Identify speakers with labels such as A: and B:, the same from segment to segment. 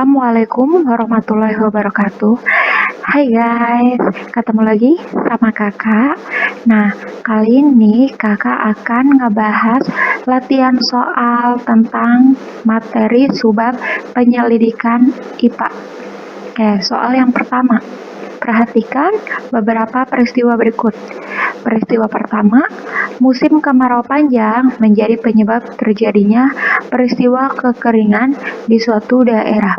A: Assalamualaikum warahmatullahi wabarakatuh. Hai guys, ketemu lagi sama kakak. Nah, kali ini kakak akan ngebahas latihan soal tentang materi subbab penyelidikan IPA. Oke, soal yang pertama. Perhatikan beberapa peristiwa berikut. Peristiwa pertama, musim kemarau panjang menjadi penyebab terjadinya peristiwa kekeringan di suatu daerah.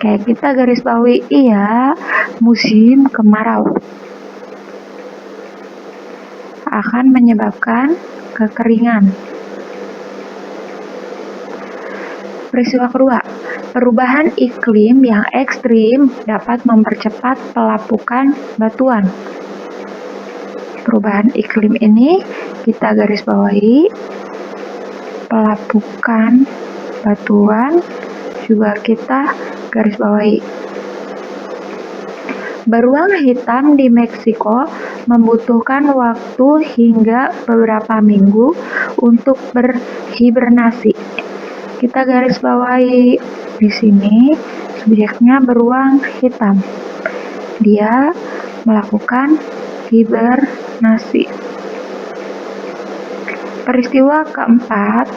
A: Oke, kita garis bawahi iya, musim kemarau akan menyebabkan kekeringan. Peristiwa kedua, perubahan iklim yang ekstrim dapat mempercepat pelapukan batuan. Perubahan iklim ini kita garis bawahi, pelapukan batuan juga kita garis bawahi. Beruang hitam di Meksiko membutuhkan waktu hingga beberapa minggu untuk berhibernasi. Kita garis bawahi di sini subjeknya beruang hitam. Dia melakukan hibernasi. Peristiwa keempat,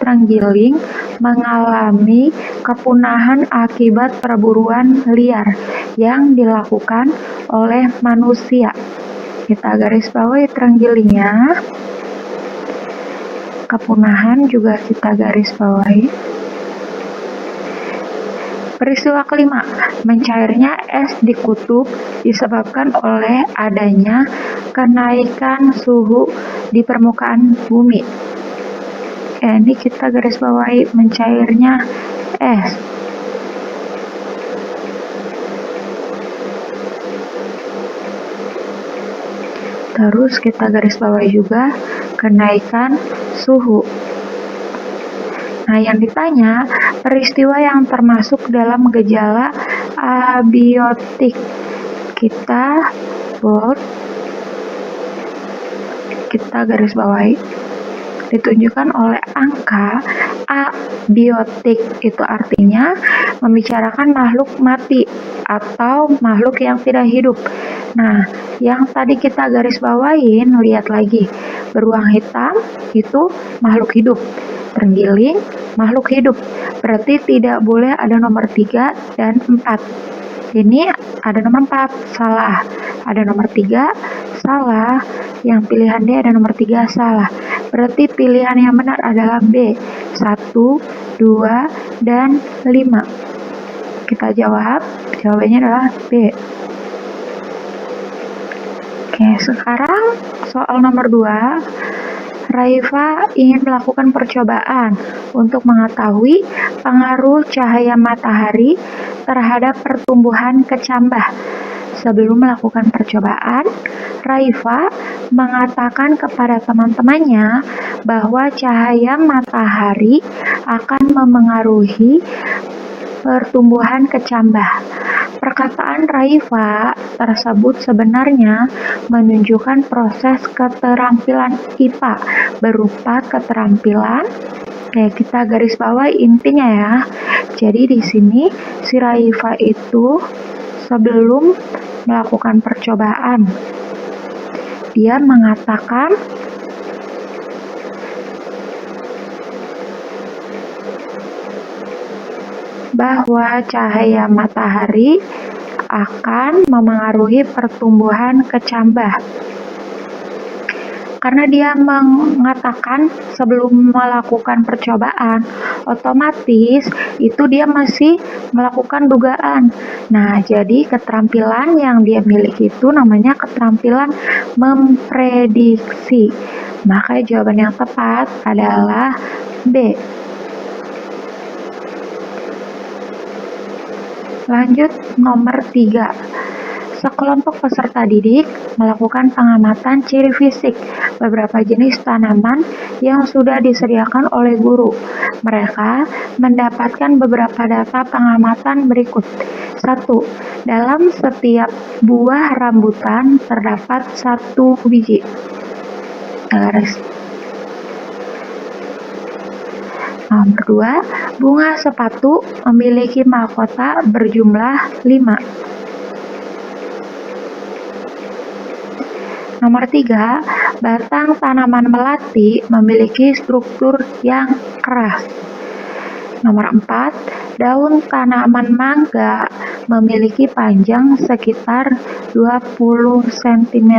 A: terenggiling mengalami kepunahan akibat perburuan liar yang dilakukan oleh manusia. Kita garis bawahi terenggilingnya. Kepunahan juga kita garis bawahi. Peristiwa kelima, mencairnya es di kutub disebabkan oleh adanya kenaikan suhu di permukaan bumi. Ini kita garis bawahi mencairnya es. Terus kita garis bawahi juga kenaikan suhu. Nah, yang ditanya peristiwa yang termasuk dalam gejala abiotik. Kita bold, kita garis bawahi. Ditunjukkan oleh angka abiotik, itu artinya membicarakan makhluk mati atau makhluk yang tidak hidup. Nah, yang tadi kita garis bawahin, lihat lagi. Beruang hitam itu makhluk hidup. Terenggiling makhluk hidup. Berarti tidak boleh ada nomor 3 dan 4. Ini ada nomor 4, salah. Ada nomor 3, salah. Yang pilihan D ada nomor 3, salah. Berarti pilihan yang benar adalah B, 1, 2, dan 5. Kita jawab, jawabannya adalah B. Oke, sekarang soal nomor 2. Raifa ingin melakukan percobaan untuk mengetahui pengaruh cahaya matahari terhadap pertumbuhan kecambah. Sebelum melakukan percobaan, Raifa mengatakan kepada teman-temannya bahwa cahaya matahari akan memengaruhi pertumbuhan kecambah. Perkataan Raifa tersebut sebenarnya menunjukkan proses keterampilan IPA berupa keterampilan. Kita garis bawahi intinya ya. Jadi di sini si Raifa itu sebelum melakukan percobaan, dia mengatakan bahwa cahaya matahari akan memengaruhi pertumbuhan kecambah. Karena dia mengatakan sebelum melakukan percobaan, otomatis itu dia masih melakukan dugaan. Nah, jadi keterampilan yang dia miliki itu namanya keterampilan memprediksi. Maka jawaban yang tepat adalah B. Lanjut nomor 3. Sekelompok peserta didik melakukan pengamatan ciri fisik beberapa jenis tanaman yang sudah disediakan oleh guru. Mereka mendapatkan beberapa data pengamatan berikut. 1. Dalam setiap buah rambutan terdapat 1 biji. Nomor 2, bunga sepatu memiliki mahkota berjumlah 5. Nomor 3, batang tanaman melati memiliki struktur yang keras. Nomor 4, daun tanaman mangga memiliki panjang sekitar 20 cm.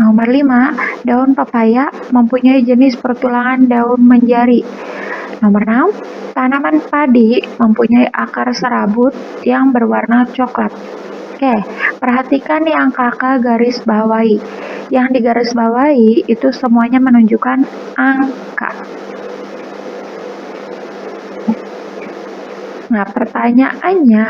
A: Nomor 5, daun pepaya mempunyai jenis pertulangan daun menjari. Nomor 6, tanaman padi mempunyai akar serabut yang berwarna coklat. Oke, perhatikan yang kakak garis bawahi. Yang digaris bawahi itu semuanya menunjukkan angka. Nah, pertanyaannya,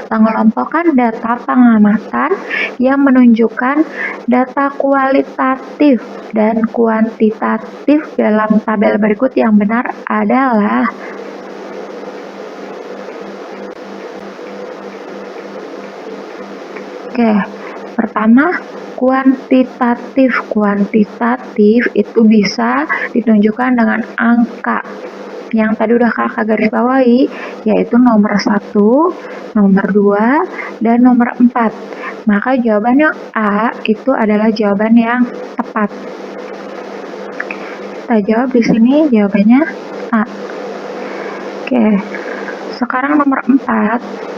A: mengelompokkan data pengamatan yang menunjukkan data kualitatif dan kuantitatif dalam tabel berikut yang benar adalah Oke, pertama kuantitatif. Kuantitatif itu bisa ditunjukkan dengan angka. Yang tadi udah kakak garis bawahi, yaitu nomor 1, nomor 2, dan nomor 4. Maka jawabannya A itu adalah jawaban yang tepat. Kita jawab di sini jawabannya A. Oke, sekarang nomor 4.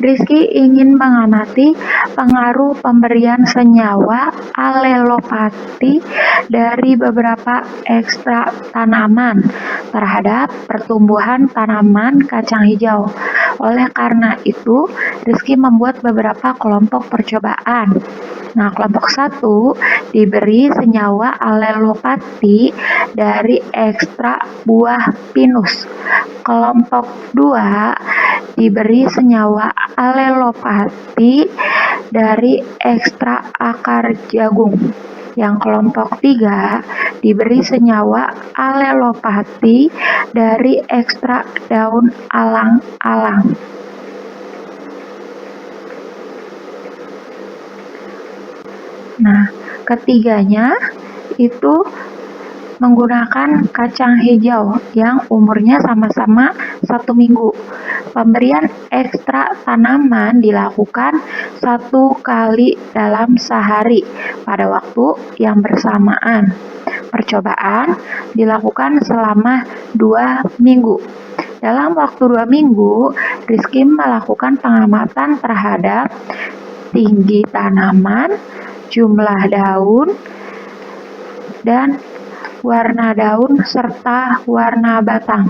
A: Rizky ingin mengamati pengaruh pemberian senyawa alelopati dari beberapa ekstrak tanaman terhadap pertumbuhan tanaman kacang hijau. Oleh karena itu, Rizky membuat beberapa kelompok percobaan. Nah, kelompok 1 diberi senyawa alelopati dari ekstrak buah pinus. Kelompok 2 diberi senyawa alelopati dari ekstrak akar jagung. Yang kelompok 3 diberi senyawa alelopati dari ekstrak daun alang-alang. Nah, ketiganya itu menggunakan kacang hijau yang umurnya sama-sama 1 minggu. Pemberian ekstrak tanaman dilakukan 1 kali dalam sehari pada waktu yang bersamaan. Percobaan dilakukan selama 2 minggu. Dalam waktu 2 minggu, Rizky melakukan pengamatan terhadap tinggi tanaman, jumlah daun, dan warna daun serta warna batang.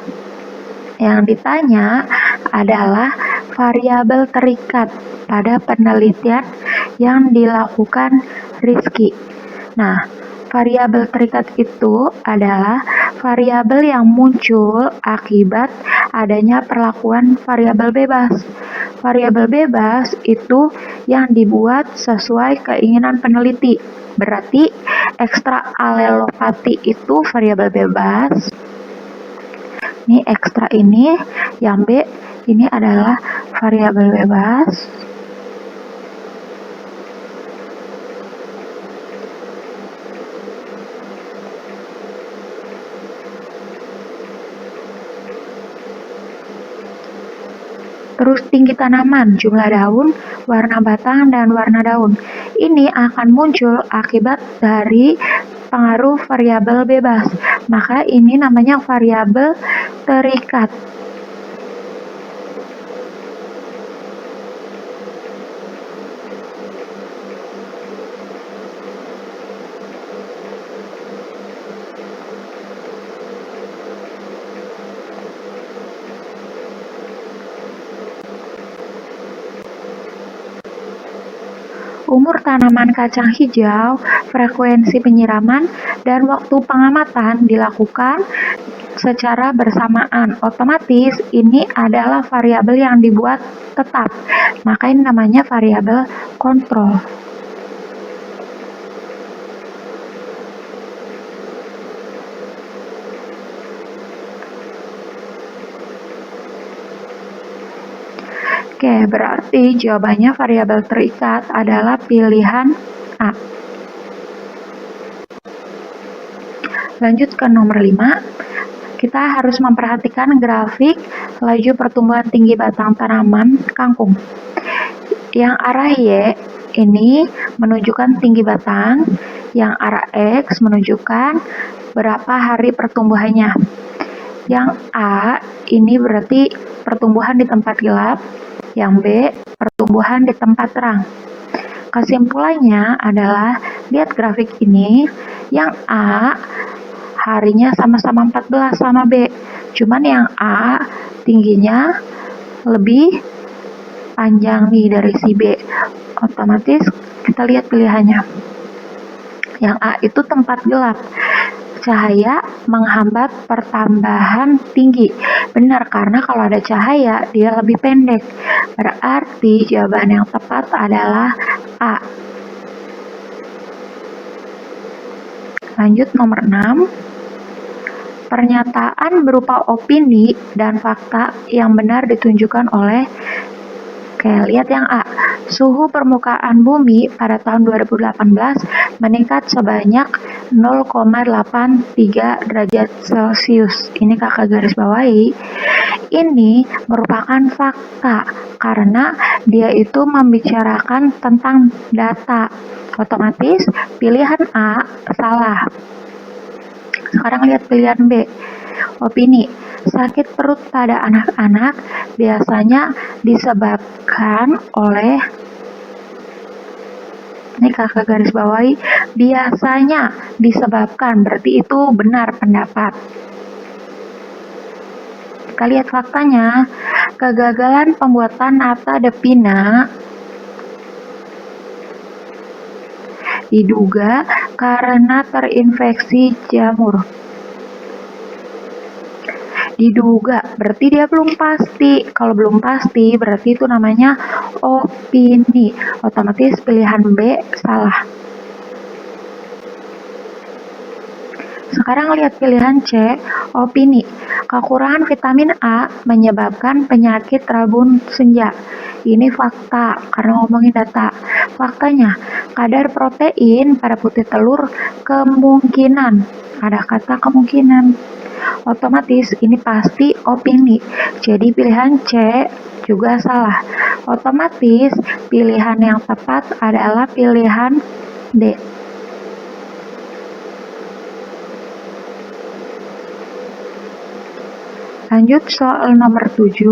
A: Yang ditanya adalah variabel terikat pada penelitian yang dilakukan Rizky. Nah, variabel terikat itu adalah variabel yang muncul akibat adanya perlakuan variabel bebas. Variabel bebas itu yang dibuat sesuai keinginan peneliti. Berarti ekstrak alelopati itu variabel bebas. Ini ekstrak ini, yang B ini adalah variabel bebas. Terus tinggi tanaman, jumlah daun, warna batang, dan warna daun. Ini akan muncul akibat dari pengaruh variabel bebas. Maka ini namanya variabel terikat. Umur tanaman kacang hijau, frekuensi penyiraman, dan waktu pengamatan dilakukan secara bersamaan. Otomatis ini adalah variabel yang dibuat tetap. Maka ini namanya variabel kontrol. Oke, berarti jawabannya variabel terikat adalah pilihan A. Lanjut ke nomor 5. Kita harus memperhatikan grafik laju pertumbuhan tinggi batang tanaman kangkung. Yang arah Y ini menunjukkan tinggi batang, yang arah X menunjukkan berapa hari pertumbuhannya. Yang A ini berarti pertumbuhan di tempat gelap, yang B pertumbuhan di tempat terang. Kesimpulannya adalah, lihat grafik ini, yang A harinya sama-sama 14 sama B, cuman yang A tingginya lebih panjang nih dari si B. Otomatis kita lihat pilihannya. Yang A itu tempat gelap, cahaya menghambat pertambahan tinggi. Benar, karena kalau ada cahaya dia lebih pendek. Berarti jawaban yang tepat adalah A. Lanjut nomor 6. Pernyataan berupa opini dan fakta yang benar ditunjukkan oleh, lihat yang A. Suhu permukaan bumi pada tahun 2018 meningkat sebanyak 0,83 derajat Celcius. Ini kakak garis bawahi. Ini merupakan fakta karena dia itu membicarakan tentang data. Otomatis pilihan A salah. Sekarang lihat pilihan B. Opini. Sakit perut pada anak-anak biasanya disebabkan oleh, ini kakak garis bawahi, biasanya disebabkan, berarti itu benar pendapat. Kita lihat faktanya. Kegagalan pembuatan nata de pina diduga karena terinfeksi jamur. Diduga, berarti dia belum pasti. Kalau belum pasti, berarti itu namanya opini. Otomatis pilihan B salah. Sekarang lihat pilihan C, opini. Kekurangan vitamin A menyebabkan penyakit rabun senja. Ini fakta, karena ngomongin data. Faktanya, kadar protein pada putih telur kemungkinan. Ada kata kemungkinan. Otomatis ini pasti opini. Jadi pilihan C juga salah. Otomatis pilihan yang tepat adalah pilihan D. Lanjut soal nomor 7.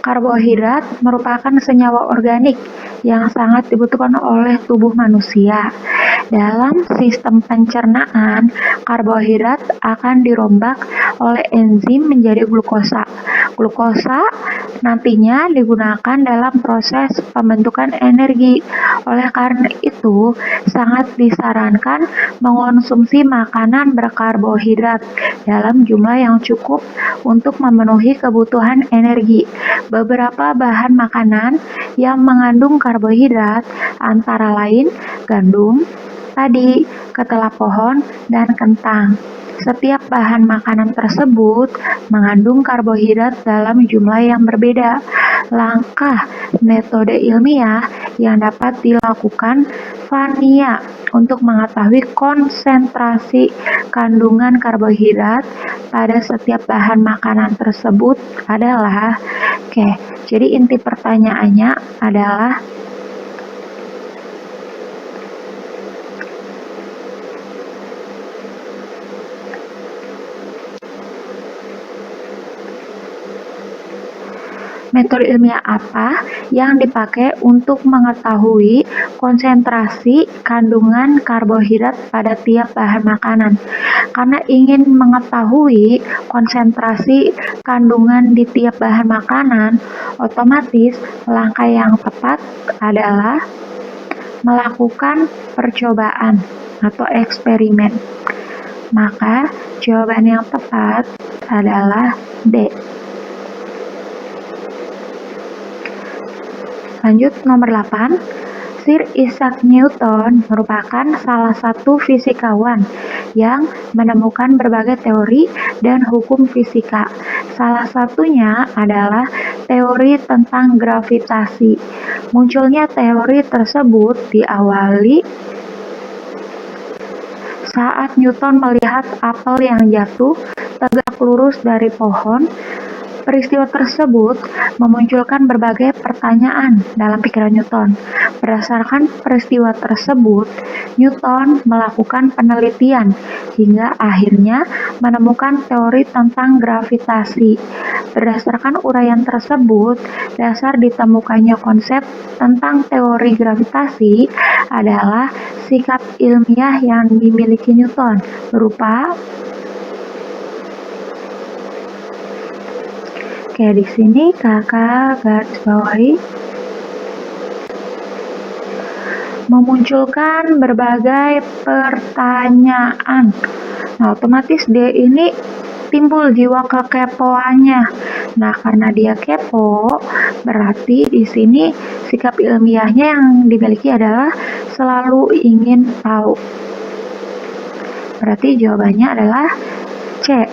A: Karbohidrat merupakan senyawa organik yang sangat dibutuhkan oleh tubuh manusia. Dalam sistem pencernaan, karbohidrat akan dirombak oleh enzim menjadi glukosa. Glukosa nantinya digunakan dalam proses pembentukan energi. Oleh karena itu, sangat disarankan mengonsumsi makanan berkarbohidrat dalam jumlah yang cukup untuk memenuhi kebutuhan energi. Beberapa bahan makanan yang mengandung karbohidrat antara lain gandum, padi, ketela pohon, dan kentang. Setiap bahan makanan tersebut mengandung karbohidrat dalam jumlah yang berbeda. Langkah metode ilmiah yang dapat dilakukan Vania untuk mengetahui konsentrasi kandungan karbohidrat pada setiap bahan makanan tersebut adalah, jadi inti pertanyaannya adalah metode ilmiah apa yang dipakai untuk mengetahui konsentrasi kandungan karbohidrat pada tiap bahan makanan. Karena ingin mengetahui konsentrasi kandungan di tiap bahan makanan, otomatis langkah yang tepat adalah melakukan percobaan atau eksperimen. Maka jawaban yang tepat adalah D. Lanjut nomor 8. Sir Isaac Newton merupakan salah satu fisikawan yang menemukan berbagai teori dan hukum fisika. Salah satunya adalah teori tentang gravitasi. Munculnya teori tersebut diawali saat Newton melihat apel yang jatuh tegak lurus dari pohon. Peristiwa tersebut memunculkan berbagai pertanyaan dalam pikiran Newton. Berdasarkan peristiwa tersebut, Newton melakukan penelitian hingga akhirnya menemukan teori tentang gravitasi. Berdasarkan uraian tersebut, dasar ditemukannya konsep tentang teori gravitasi adalah sikap ilmiah yang dimiliki Newton berupa Oke, di sini kakak garis bawahi memunculkan berbagai pertanyaan. Nah, otomatis dia ini timbul jiwa kekepoannya. Nah, karena dia kepo, berarti di sini sikap ilmiahnya yang dimiliki adalah selalu ingin tahu. Berarti jawabannya adalah C.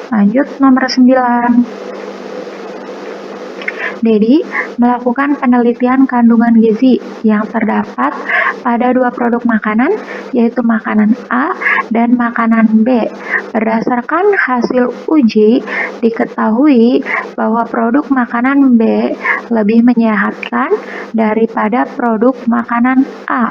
A: Lanjut nomor 9. Dedi melakukan penelitian kandungan gizi yang terdapat pada dua produk makanan, yaitu makanan A dan makanan B. Berdasarkan hasil uji, diketahui bahwa produk makanan B lebih menyehatkan daripada produk makanan A.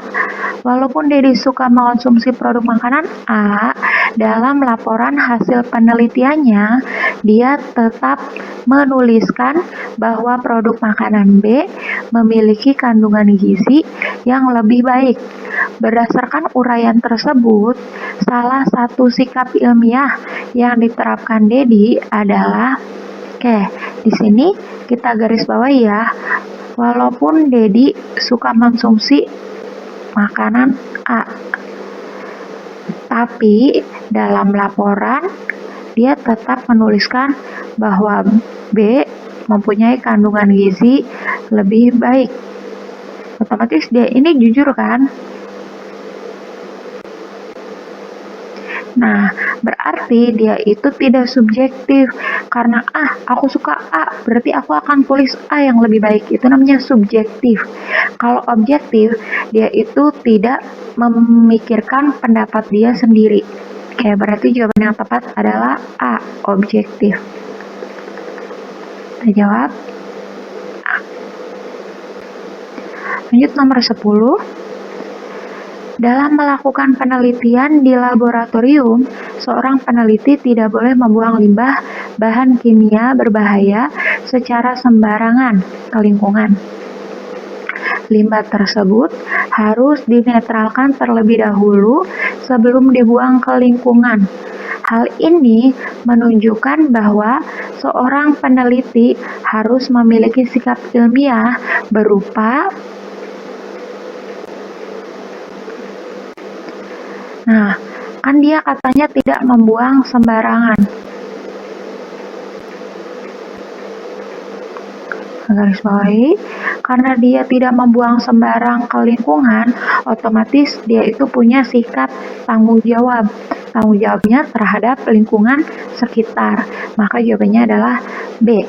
A: Walaupun Dedi suka mengonsumsi produk makanan A, dalam laporan hasil penelitiannya, dia tetap menuliskan bahwa produk makanan B memiliki kandungan gizi yang lebih baik. Berdasarkan uraian tersebut, salah satu sikap ilmiah yang diterapkan Dedi adalah di sini kita garis bawahi ya. Walaupun Dedi suka mengonsumsi makanan A, tapi dalam laporan dia tetap menuliskan bahwa B mempunyai kandungan gizi lebih baik. Otomatis dia ini jujur kan? Nah, berarti dia itu tidak subjektif. Karena aku suka A, berarti aku akan tulis A yang lebih baik. Itu namanya subjektif. Kalau objektif, dia itu tidak memikirkan pendapat dia sendiri. Berarti jawaban yang tepat adalah A, objektif. Kita jawab A. Lanjut nomor 10. Dalam melakukan penelitian di laboratorium, seorang peneliti tidak boleh membuang limbah bahan kimia berbahaya secara sembarangan ke lingkungan. Limbah tersebut harus dinetralkan terlebih dahulu sebelum dibuang ke lingkungan. Hal ini menunjukkan bahwa seorang peneliti harus memiliki sikap ilmiah berupa kan dia katanya tidak membuang sembarangan. Garis bawahi, karena dia tidak membuang sembarang ke lingkungan, otomatis dia itu punya sikap tanggung jawab. Tanggung jawabnya terhadap lingkungan sekitar. Maka jawabannya adalah B.